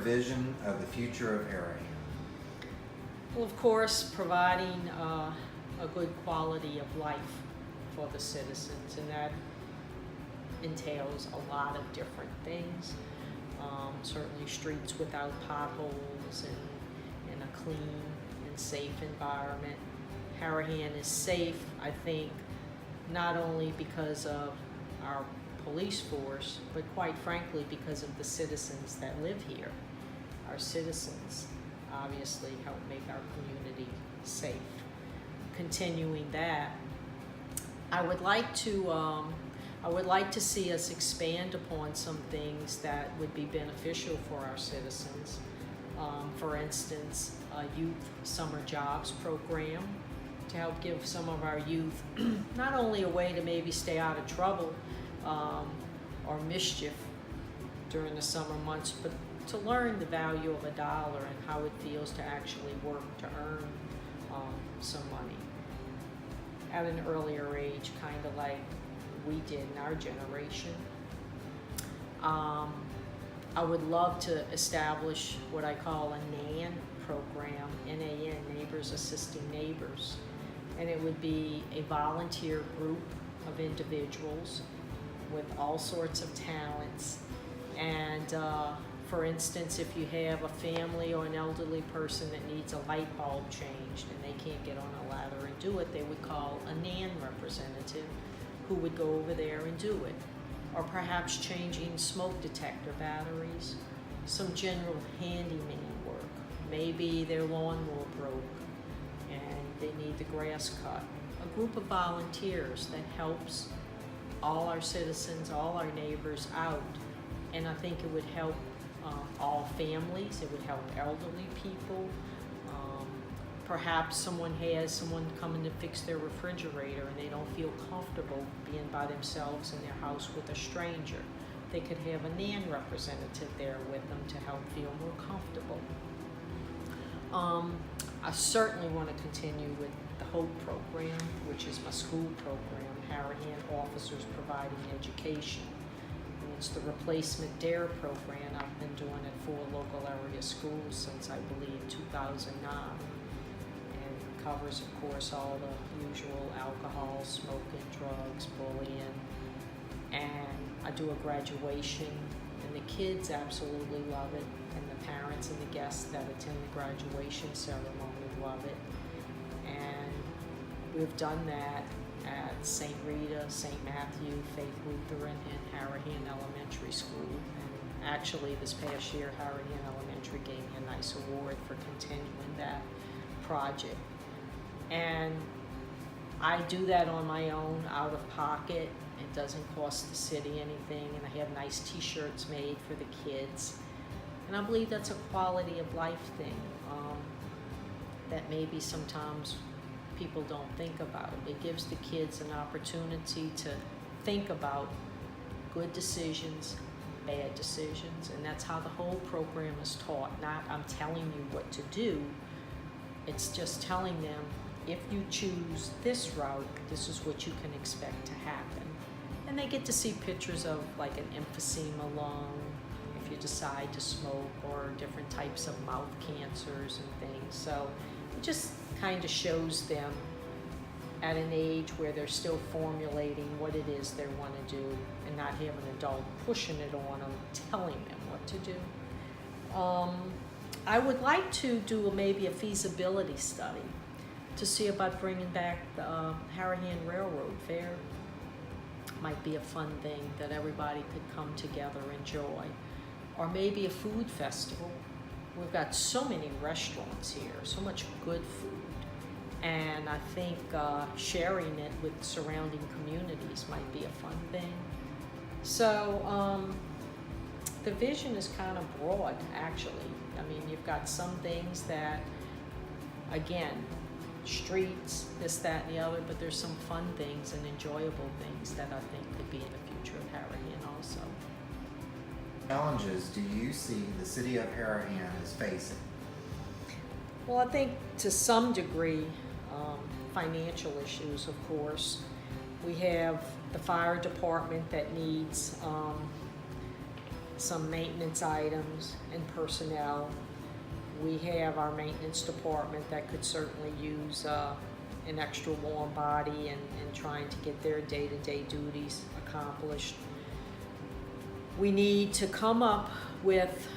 vision of the future of Harahan? Well, of course, providing a good quality of life for the citizens, and that entails a lot of different things. Certainly streets without potholes and a clean and safe environment. Harahan is safe, I think, not only because of our police force, but quite frankly because of the citizens that live here. Our citizens obviously help make our community safe. Continuing that, I would like to see us expand upon some things that would be beneficial for our citizens. For instance, a youth summer jobs program to help give some of our youth not only a way to maybe stay out of trouble or mischief during the summer months, but to learn the value of a dollar and how it feels to actually work to earn some money at an earlier age, kind of like we did in our generation. I would love to establish what I call a NAN program, NAN, Neighbors Assisting Neighbors. And it would be a volunteer group of individuals with all sorts of talents. And for instance, if you have a family or an elderly person that needs a light bulb changed and they can't get on a ladder and do it, they would call a NAN representative who would go over there and do it. Or perhaps changing smoke detector batteries, some general handyman work. Maybe their lawnmower broke and they need the grass cut. A group of volunteers that helps all our citizens, all our neighbors out. And I think it would help all families, it would help elderly people. Perhaps someone has someone coming to fix their refrigerator and they don't feel comfortable being by themselves in their house with a stranger. They could have a NAN representative there with them to help feel more comfortable. I certainly want to continue with the HOPE program, which is my school program, Harahan Officers Providing Education. And it's the replacement DARE program. I've been doing it for local area schools since, I believe, 2009. Covers, of course, all the usual alcohol, smoking, drugs, bullying, and I do a graduation, and the kids absolutely love it, and the parents and the guests that attend the graduation ceremony love it. And we've done that at St. Rita, St. Matthew, Faith Lutheran, and Harahan Elementary School. And actually, this past year, Harahan Elementary gave me a nice award for continuing that project. And I do that on my own, out of pocket. It doesn't cost the city anything, and I have nice t-shirts made for the kids. And I believe that's a quality of life thing that maybe sometimes people don't think about. It gives the kids an opportunity to think about good decisions, bad decisions, and that's how the whole program is taught. Not I'm telling you what to do, it's just telling them, if you choose this route, this is what you can expect to happen. And they get to see pictures of like an emphysema lung, if you decide to smoke, or different types of mouth cancers and things. So it just kind of shows them at an age where they're still formulating what it is they want to do and not have an adult pushing it on them, telling them what to do. I would like to do maybe a feasibility study to see about bringing back the Harahan Railroad Fair. Might be a fun thing that everybody could come together and enjoy. Or maybe a food festival. We've got so many restaurants here, so much good food. And I think sharing it with surrounding communities might be a fun thing. So the vision is kind of broad, actually. I mean, you've got some things that, again, streets, this, that, and the other, but there's some fun things and enjoyable things that I think could be in the future of Harahan also. Challenges do you see the city of Harahan is facing? Well, I think to some degree, financial issues, of course. We have the fire department that needs some maintenance items and personnel. We have our maintenance department that could certainly use an extra warm body and trying to get their day-to-day duties accomplished. We need to come up with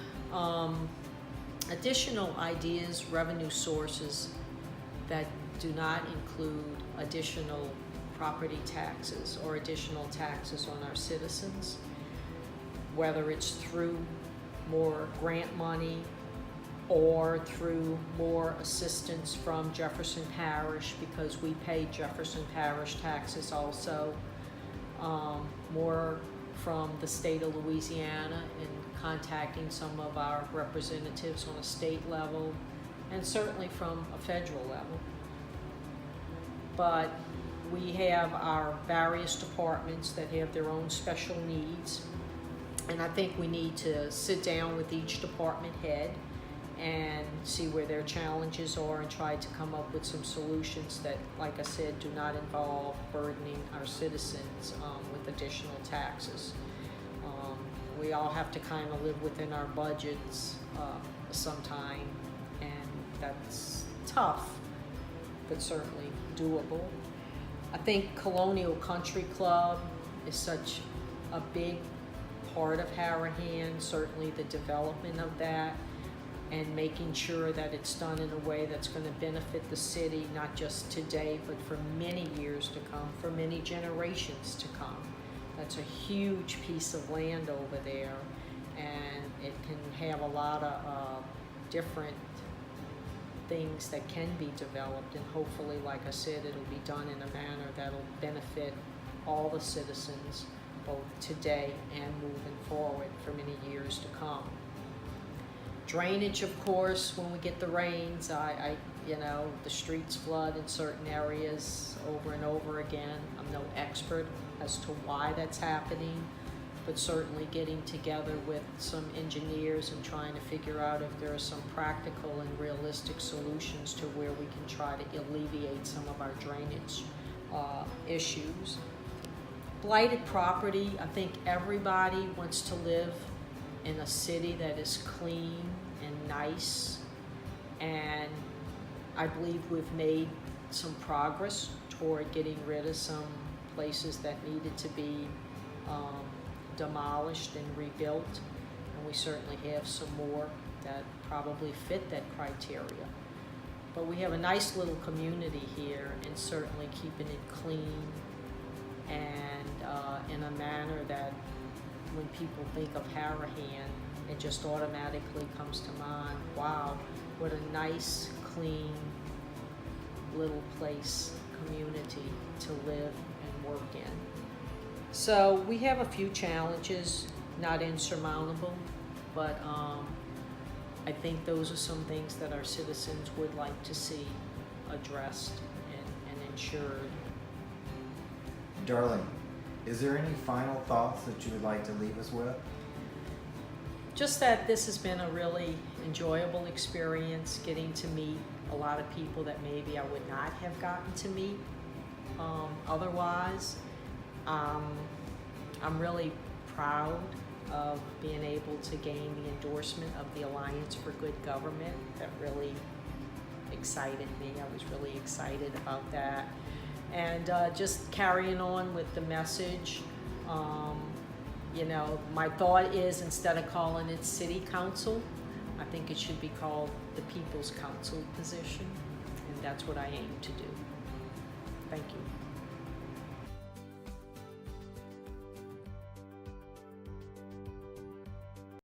additional ideas, revenue sources that do not include additional property taxes or additional taxes on our citizens, whether it's through more grant money or through more assistance from Jefferson Parish, because we pay Jefferson Parish taxes also, more from the state of Louisiana and contacting some of our representatives on a state level, and certainly from a federal level. But we have our various departments that have their own special needs, and I think we need to sit down with each department head and see where their challenges are and try to come up with some solutions that, like I said, do not involve burdening our citizens with additional taxes. We all have to kind of live within our budgets sometime, and that's tough, but certainly doable. I think Colonial Country Club is such a big part of Harahan, certainly the development of that, and making sure that it's done in a way that's going to benefit the city, not just today, but for many years to come, for many generations to come. That's a huge piece of land over there, and it can have a lot of different things that can be developed, and hopefully, like I said, it'll be done in a manner that'll benefit all the citizens, both today and moving forward for many years to come. Drainage, of course, when we get the rains, the streets flood in certain areas over and over again. I'm no expert as to why that's happening, but certainly getting together with some engineers and trying to figure out if there are some practical and realistic solutions to where we can try to alleviate some of our drainage issues. Blighted property, I think everybody wants to live in a city that is clean and nice, and I believe we've made some progress toward getting rid of some places that needed to be demolished and rebuilt, and we certainly have some more that probably fit that criteria. But we have a nice little community here, and certainly keeping it clean and in a manner that when people think of Harahan, it just automatically comes to mind, wow, what a nice, clean little place, community to live and work in. So we have a few challenges, not insurmountable, but I think those are some things that our citizens would like to see addressed and ensured. Darlene, is there any final thoughts that you would like to leave us with? Just that this has been a really enjoyable experience, getting to meet a lot of people that maybe I would not have gotten to meet otherwise. I'm really proud of being able to gain the endorsement of the Alliance for Good Government. That really excited me. I was really excited about that. And just carrying on with the message, my thought is, instead of calling it City Council, I think it should be called the People's Council position, and that's what I aim to do. Thank you.